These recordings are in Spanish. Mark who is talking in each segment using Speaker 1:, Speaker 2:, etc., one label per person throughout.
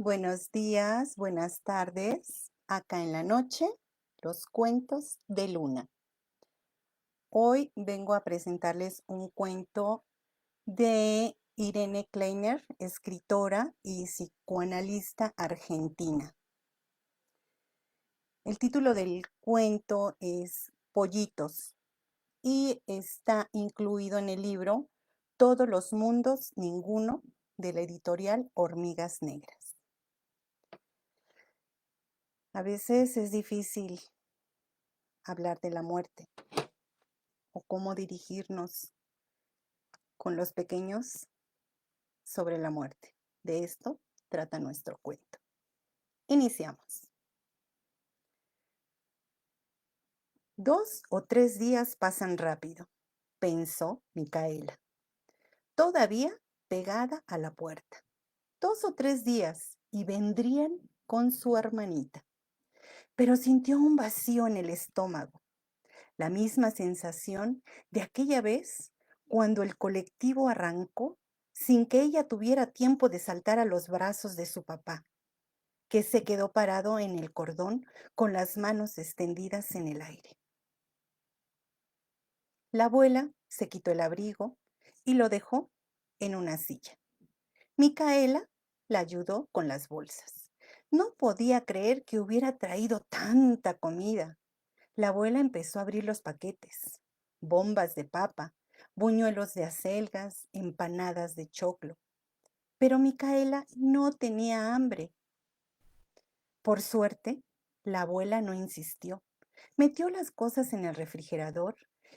Speaker 1: Buenos días, buenas tardes. Acá en la noche, los cuentos de Luna. Hoy vengo a presentarles un cuento de Irene Kleiner, escritora y psicoanalista argentina. El título del cuento es Pollitos y está incluido en el libro Todos los mundos, ninguno, de la editorial Hormigas Negras. A veces es difícil hablar de la muerte o cómo dirigirnos con los pequeños sobre la muerte. De esto trata nuestro cuento. Iniciamos. 2 o 3 días pasan rápido, pensó Micaela, todavía pegada a la puerta. 2 o 3 días y vendrían con su hermanita. Pero sintió un vacío en el estómago, la misma sensación de aquella vez cuando el colectivo arrancó sin que ella tuviera tiempo de saltar a los brazos de su papá, que se quedó parado en el cordón con las manos extendidas en el aire. La abuela se quitó el abrigo y lo dejó en una silla. Micaela la ayudó con las bolsas. No podía creer que hubiera traído tanta comida. La abuela empezó a abrir los paquetes: bombas de papa, buñuelos de acelgas, empanadas de choclo. Pero Micaela no tenía hambre. Por suerte, la abuela no insistió. Metió las cosas en el refrigerador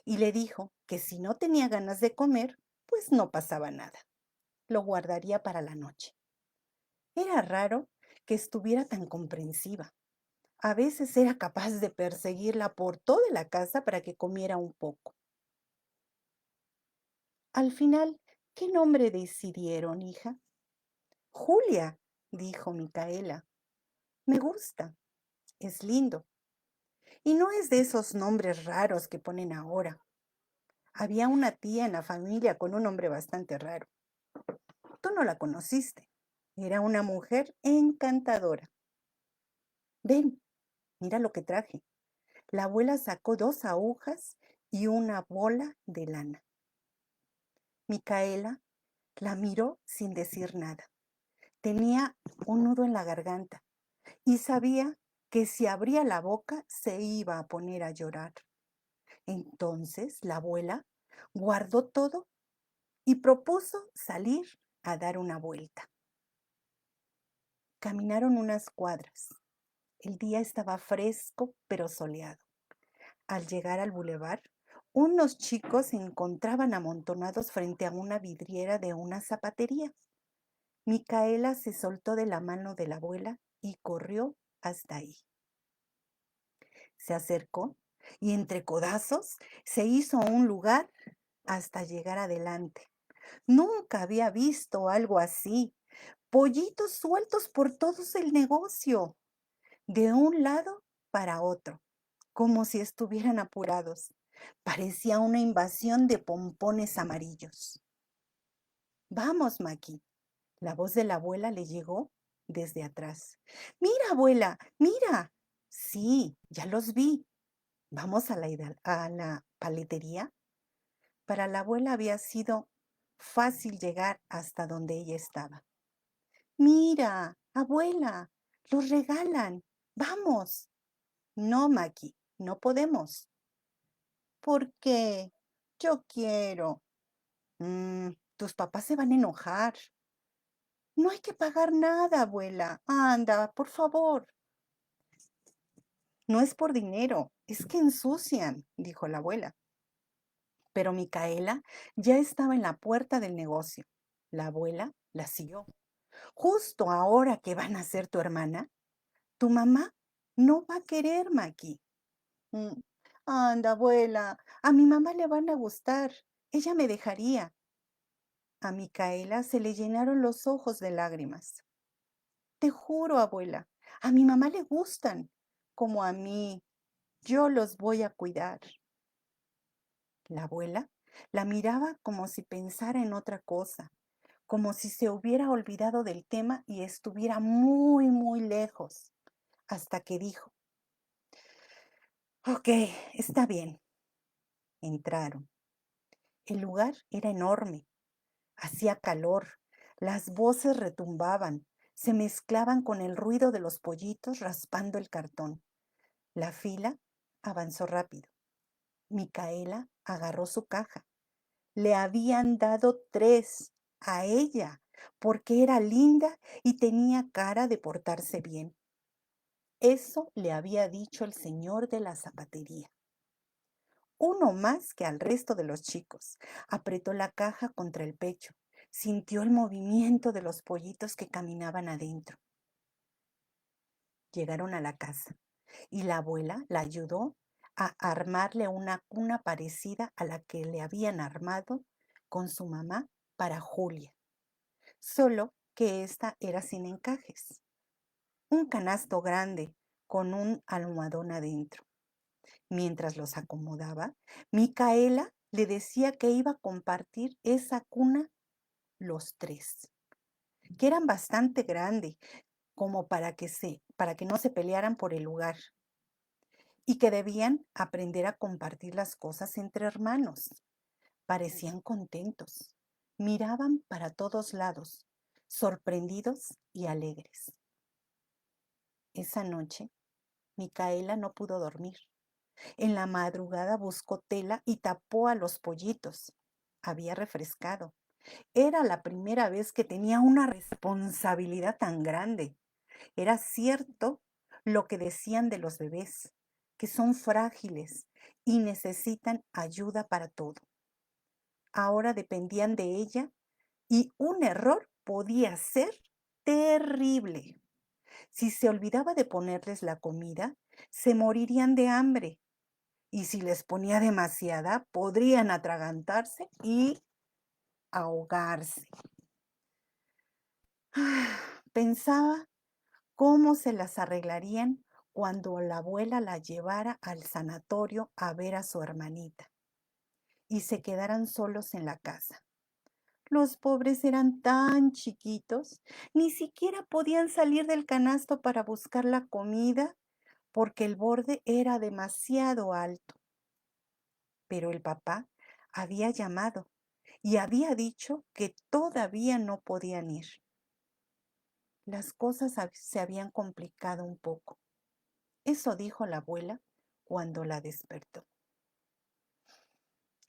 Speaker 1: y le dijo que si no tenía ganas de comer, pues no pasaba nada. Lo guardaría para la noche. Era raro que estuviera tan comprensiva. A veces era capaz de perseguirla por toda la casa para que comiera un poco. Al final, ¿qué nombre decidieron, hija? Julia, dijo Micaela. Me gusta, es lindo. Y no es de esos nombres raros que ponen ahora. Había una tía en la familia con un nombre bastante raro. Tú no la conociste. Era una mujer encantadora. Ven, mira lo que traje. La abuela sacó 2 agujas y una bola de lana. Micaela la miró sin decir nada. Tenía un nudo en la garganta y sabía que si abría la boca se iba a poner a llorar. Entonces la abuela guardó todo y propuso salir a dar una vuelta. Caminaron unas cuadras. El día estaba fresco pero soleado. Al llegar al bulevar, unos chicos se encontraban amontonados frente a una vidriera de una zapatería. Micaela se soltó de la mano de la abuela y corrió hasta ahí. Se acercó y entre codazos se hizo un lugar hasta llegar adelante. Nunca había visto algo así. Pollitos sueltos por todo el negocio, de un lado para otro, como si estuvieran apurados. Parecía una invasión de pompones amarillos. Vamos, Maki. La voz de la abuela le llegó desde atrás. Mira, abuela, mira. Sí, ya los vi. Vamos a la paletería. Para la abuela había sido fácil llegar hasta donde ella estaba. Mira, abuela, los regalan. Vamos. No, Maki, no podemos. ¿Por qué? Yo quiero. Tus papás se van a enojar. No hay que pagar nada, abuela. Anda, por favor. No es por dinero, es que ensucian, dijo la abuela. Pero Micaela ya estaba en la puerta del negocio. La abuela la siguió. Justo ahora que van a ser tu hermana, tu mamá no va a querer, Maki. Mm, Anda, abuela, a mi mamá le van a gustar. Ella me dejaría. A Micaela se le llenaron los ojos de lágrimas. Te juro, abuela, a mi mamá le gustan, como a mí. Yo los voy a cuidar. La abuela la miraba como si pensara en otra cosa. como si se hubiera olvidado del tema y estuviera muy, muy lejos, hasta que dijo, ok, está bien. Entraron. El lugar era enorme, hacía calor, las voces retumbaban, se mezclaban con el ruido de los pollitos raspando el cartón. La fila avanzó rápido. Micaela agarró su caja. Le habían dado 3 a ella, porque era linda y tenía cara de portarse bien. Eso le había dicho el señor de la zapatería. Uno más que al resto de los chicos. Apretó la caja contra el pecho. Sintió el movimiento de los pollitos que caminaban adentro. Llegaron a la casa y la abuela la ayudó a armarle una cuna parecida a la que le habían armado con su mamá para Julia, solo que esta era sin encajes. Un canasto grande con un almohadón adentro. Mientras los acomodaba, Micaela le decía que iba a compartir esa cuna los 3, que eran bastante grandes como para que no se pelearan por el lugar y que debían aprender a compartir las cosas entre hermanos. Parecían contentos, miraban para todos lados, sorprendidos y alegres. Esa noche, Micaela no pudo dormir. En la madrugada buscó tela y tapó a los pollitos. Había refrescado. Era la primera vez que tenía una responsabilidad tan grande. Era cierto lo que decían de los bebés, que son frágiles y necesitan ayuda para todo. Ahora dependían de ella y un error podía ser terrible. Si se olvidaba de ponerles la comida, se morirían de hambre. Y si les ponía demasiada, podrían atragantarse y ahogarse. Pensaba cómo se las arreglarían cuando la abuela la llevara al sanatorio a ver a su hermanita y se quedaran solos en la casa. Los pobres eran tan chiquitos, ni siquiera podían salir del canasto para buscar la comida porque el borde era demasiado alto. Pero el papá había llamado y había dicho que todavía no podían ir. Las cosas se habían complicado un poco. Eso dijo la abuela cuando la despertó.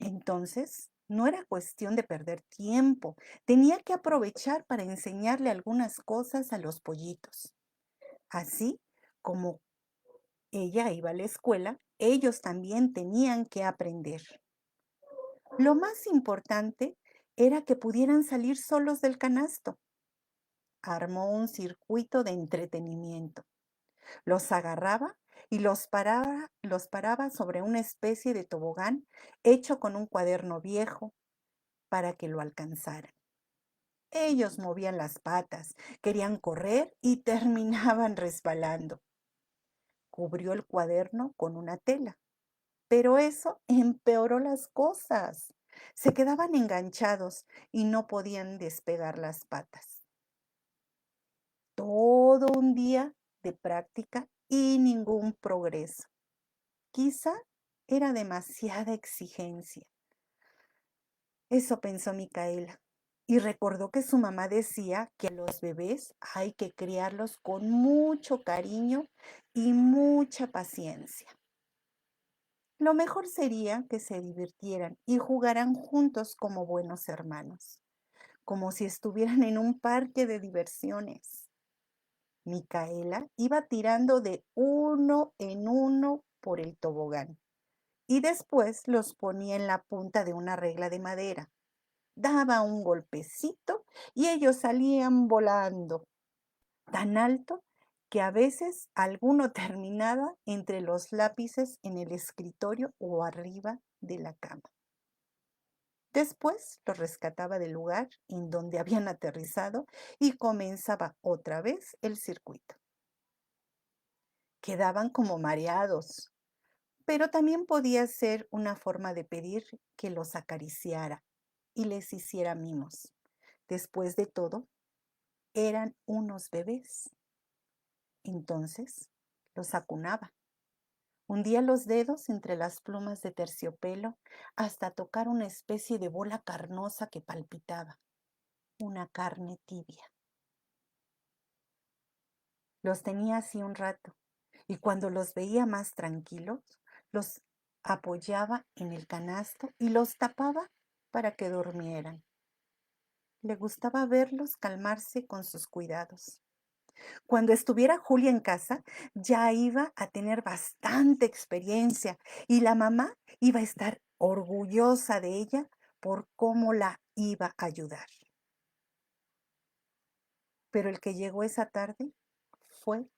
Speaker 1: Entonces, no era cuestión de perder tiempo. Tenía que aprovechar para enseñarle algunas cosas a los pollitos. Así como ella iba a la escuela, ellos también tenían que aprender. Lo más importante era que pudieran salir solos del canasto. Armó un circuito de entretenimiento. Los agarraba y los paraba sobre una especie de tobogán hecho con un cuaderno viejo para que lo alcanzaran. Ellos movían las patas, querían correr y terminaban resbalando. Cubrió el cuaderno con una tela, pero eso empeoró las cosas. Se quedaban enganchados y no podían despegar las patas. Todo un día de práctica y ningún progreso. Quizá era demasiada exigencia. Eso pensó Micaela. Y recordó que su mamá decía que a los bebés hay que criarlos con mucho cariño y mucha paciencia. Lo mejor sería que se divirtieran y jugaran juntos como buenos hermanos, como si estuvieran en un parque de diversiones. Micaela iba tirando de uno en uno por el tobogán y después los ponía en la punta de una regla de madera. Daba un golpecito y ellos salían volando, tan alto que a veces alguno terminaba entre los lápices en el escritorio o arriba de la cama. Después los rescataba del lugar en donde habían aterrizado y comenzaba otra vez el circuito. Quedaban como mareados, pero también podía ser una forma de pedir que los acariciara y les hiciera mimos. Después de todo, eran unos bebés. Entonces, los acunaba. Hundía los dedos entre las plumas de terciopelo hasta tocar una especie de bola carnosa que palpitaba, una carne tibia. Los tenía así un rato, y cuando los veía más tranquilos, los apoyaba en el canasto y los tapaba para que durmieran. Le gustaba verlos calmarse con sus cuidados. Cuando estuviera Julia en casa, ya iba a tener bastante experiencia y la mamá iba a estar orgullosa de ella por cómo la iba a ayudar. Pero el que llegó esa tarde fue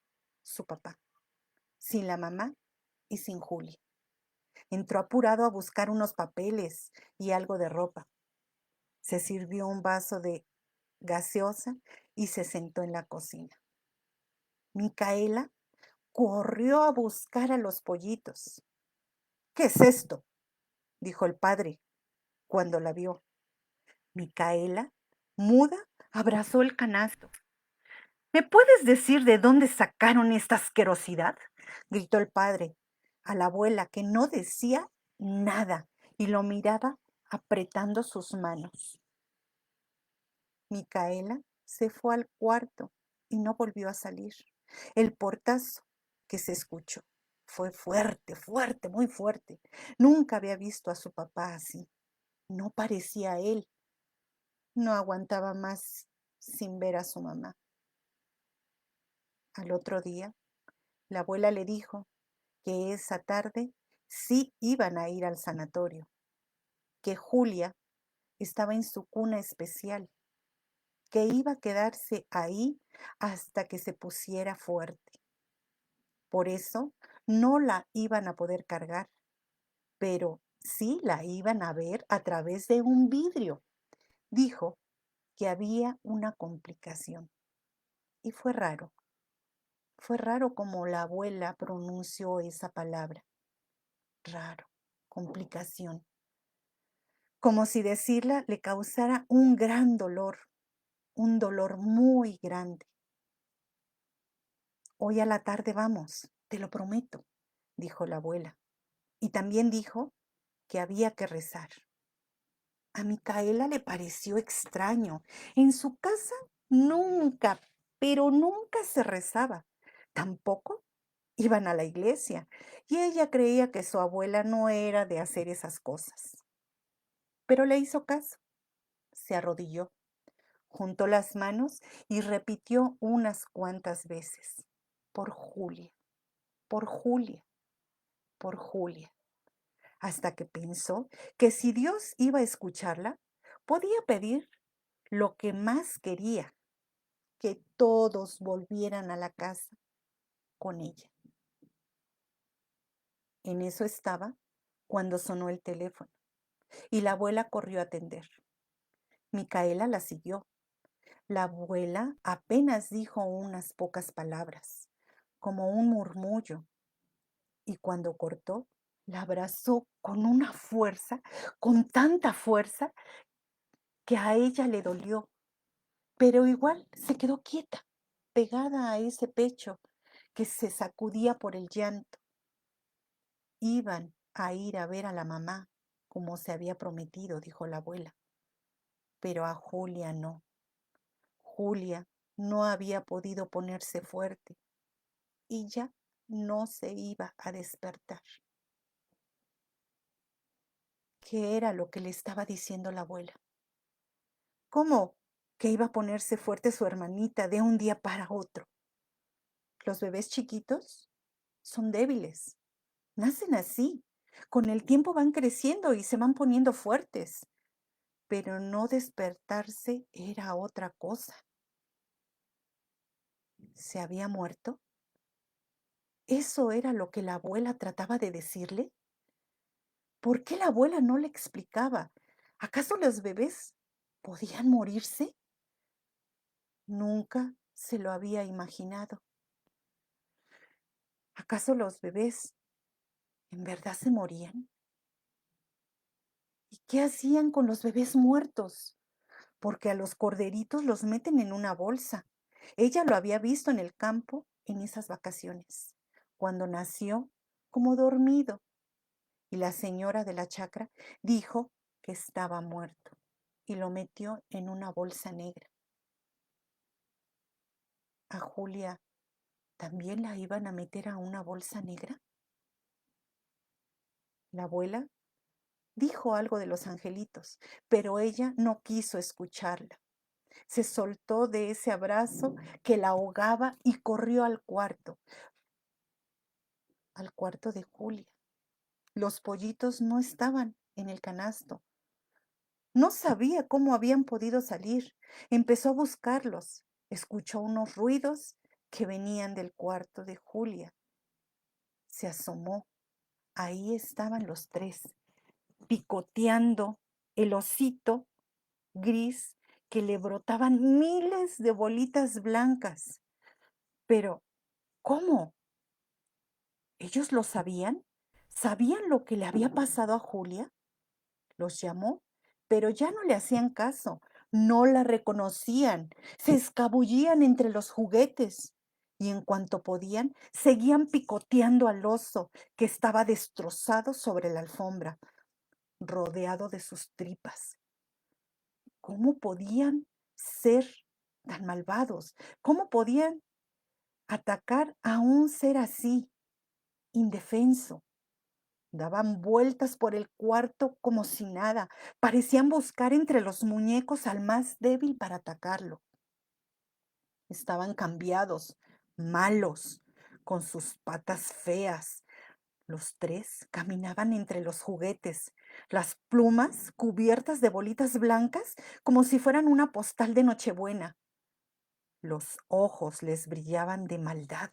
Speaker 1: su papá, sin la mamá y sin Julia. Entró apurado a buscar unos papeles y algo de ropa. Se sirvió un vaso de gaseosa y se sentó en la cocina. Micaela corrió a buscar a los pollitos. ¿Qué es esto?, dijo el padre cuando la vio. Micaela, muda, abrazó el canasto. ¿Me puedes decir de dónde sacaron esta asquerosidad?, gritó el padre a la abuela, que no decía nada y lo miraba apretando sus manos. Micaela se fue al cuarto y no volvió a salir. El portazo que se escuchó fue fuerte, fuerte, muy fuerte. Nunca había visto a su papá así. No parecía él. No aguantaba más sin ver a su mamá. Al otro día, la abuela le dijo que esa tarde sí iban a ir al sanatorio, que Julia estaba en su cuna especial, que iba a quedarse ahí hasta que se pusiera fuerte. Por eso no la iban a poder cargar, pero sí la iban a ver a través de un vidrio. Dijo que había una complicación. Y fue raro como la abuela pronunció esa palabra. Raro, complicación. Como si decirla le causara un dolor muy grande. Hoy a la tarde vamos, te lo prometo, dijo la abuela. Y también dijo que había que rezar. A Micaela le pareció extraño. En su casa nunca, pero nunca se rezaba. Tampoco iban a la iglesia, y ella creía que su abuela no era de hacer esas cosas. Pero le hizo caso, se arrodilló, juntó las manos y repitió unas cuantas veces: por Julia, por Julia, por Julia, hasta que pensó que si Dios iba a escucharla, podía pedir lo que más quería: que todos volvieran a la casa con ella. En eso estaba cuando sonó el teléfono y la abuela corrió a atender. Micaela la siguió. La abuela apenas dijo unas pocas palabras, como un murmullo, y cuando cortó, la abrazó con una fuerza, con tanta fuerza, que a ella le dolió, pero igual se quedó quieta, pegada a ese pecho que se sacudía por el llanto. Iban a ir a ver a la mamá, como se había prometido, dijo la abuela, pero a Julia no. Julia no había podido ponerse fuerte y ya no se iba a despertar. ¿Qué era lo que le estaba diciendo la abuela? ¿Cómo que iba a ponerse fuerte su hermanita de un día para otro? Los bebés chiquitos son débiles, nacen así. Con el tiempo van creciendo y se van poniendo fuertes, pero no despertarse era otra cosa. ¿Se había muerto? ¿Eso era lo que la abuela trataba de decirle? ¿Por qué la abuela no le explicaba? ¿Acaso los bebés podían morirse? Nunca se lo había imaginado. ¿Acaso los bebés en verdad se morían? ¿Y qué hacían con los bebés muertos? porque a los corderitos los meten en una bolsa. Ella lo había visto en el campo en esas vacaciones, cuando nació como dormido, y la señora de la chacra dijo que estaba muerto y lo metió en una bolsa negra. A Julia también la iban a meter a una bolsa negra. La abuela dijo algo de los angelitos, pero ella no quiso escucharla. Se soltó de ese abrazo que la ahogaba y corrió al cuarto de Julia. Los pollitos no estaban en el canasto. No sabía cómo habían podido salir. Empezó a buscarlos. Escuchó unos ruidos que venían del cuarto de Julia. Se asomó. Ahí estaban los tres, picoteando el osito gris que le brotaban miles de bolitas blancas. Pero, ¿cómo? ¿Ellos lo sabían? ¿Sabían lo que le había pasado a Julia? Los llamó, pero ya no le hacían caso, no la reconocían, se escabullían entre los juguetes y en cuanto podían, seguían picoteando al oso que estaba destrozado sobre la alfombra, rodeado de sus tripas. ¿Cómo podían ser tan malvados? ¿Cómo podían atacar a un ser así, indefenso? Daban vueltas por el cuarto como si nada. Parecían buscar entre los muñecos al más débil para atacarlo. Estaban cambiados, malos, con sus patas feas. Los tres caminaban entre los juguetes, las plumas cubiertas de bolitas blancas como si fueran una postal de Nochebuena. Los ojos les brillaban de maldad.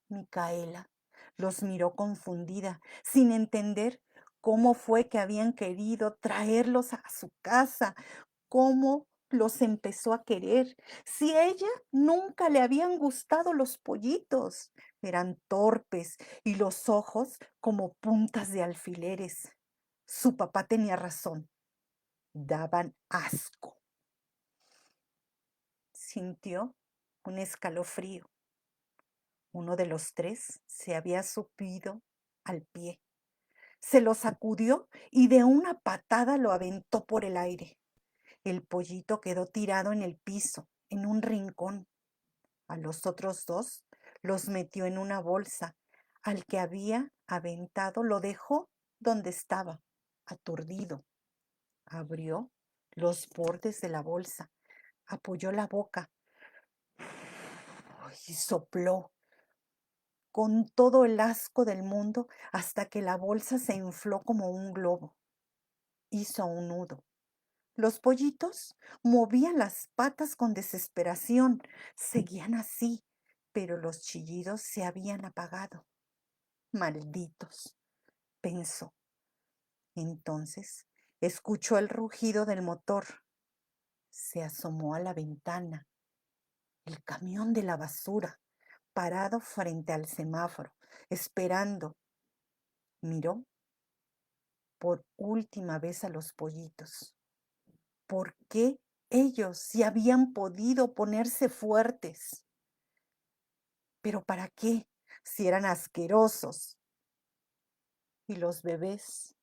Speaker 1: Micaela los miró confundida, sin entender cómo fue que habían querido traerlos a su casa, cómo los empezó a querer. Si a ella nunca le habían gustado los pollitos, eran torpes y los ojos como puntas de alfileres. Su papá tenía razón, daban asco. Sintió un escalofrío. Uno de los tres se había subido al pie. Se lo sacudió y de una patada lo aventó por el aire. El pollito quedó tirado en el piso, en un rincón. A los otros dos los metió en una bolsa. Al que había aventado lo dejó donde estaba, aturdido. Abrió los bordes de la bolsa, apoyó la boca y sopló con todo el asco del mundo hasta que la bolsa se infló como un globo. Hizo un nudo. Los pollitos movían las patas con desesperación. Seguían así, pero los chillidos se habían apagado. Malditos, pensó. Entonces escuchó el rugido del motor. Se asomó a la ventana. El camión de la basura, parado frente al semáforo, esperando. Miró por última vez a los pollitos. ¿Por qué ellos sí habían podido ponerse fuertes? ¿Pero para qué? Si eran asquerosos. Y los bebés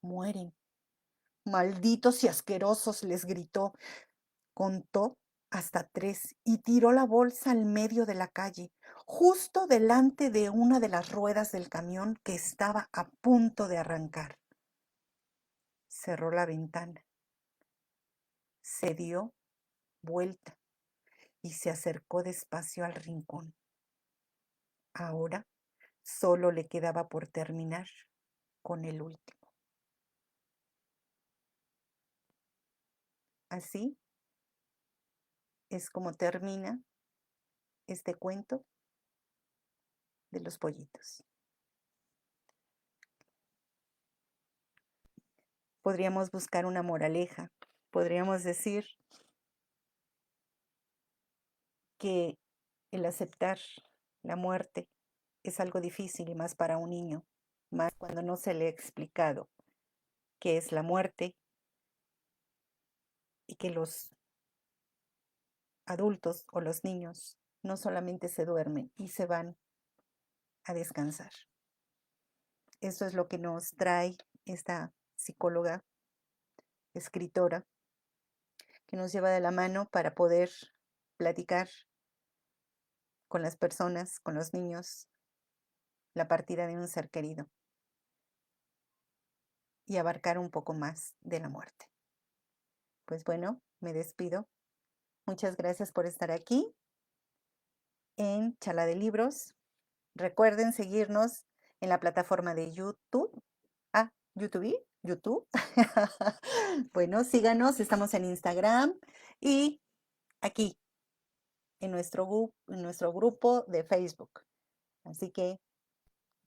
Speaker 1: mueren. Malditos y asquerosos, les gritó. Contó hasta 3 y tiró la bolsa al medio de la calle, justo delante de una de las ruedas del camión que estaba a punto de arrancar. Cerró la ventana. Se dio vuelta y se acercó despacio al rincón. Ahora solo le quedaba por terminar con el último. Así es como termina este cuento de los pollitos. Podríamos buscar una moraleja. Podríamos decir que el aceptar la muerte es algo difícil y más para un niño, más cuando no se le ha explicado qué es la muerte y que los adultos o los niños no solamente se duermen y se van a descansar. Eso es lo que nos trae esta psicóloga, escritora, que nos lleva de la mano para poder platicar con las personas, con los niños, la partida de un ser querido y abarcar un poco más de la muerte. Pues bueno, me despido. Muchas gracias por estar aquí en Charla de Libros. Recuerden seguirnos en la plataforma de YouTube. YouTube. Bueno, síganos, estamos en Instagram y aquí en nuestro grupo de Facebook. Así que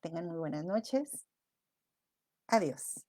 Speaker 1: tengan muy buenas noches. Adiós.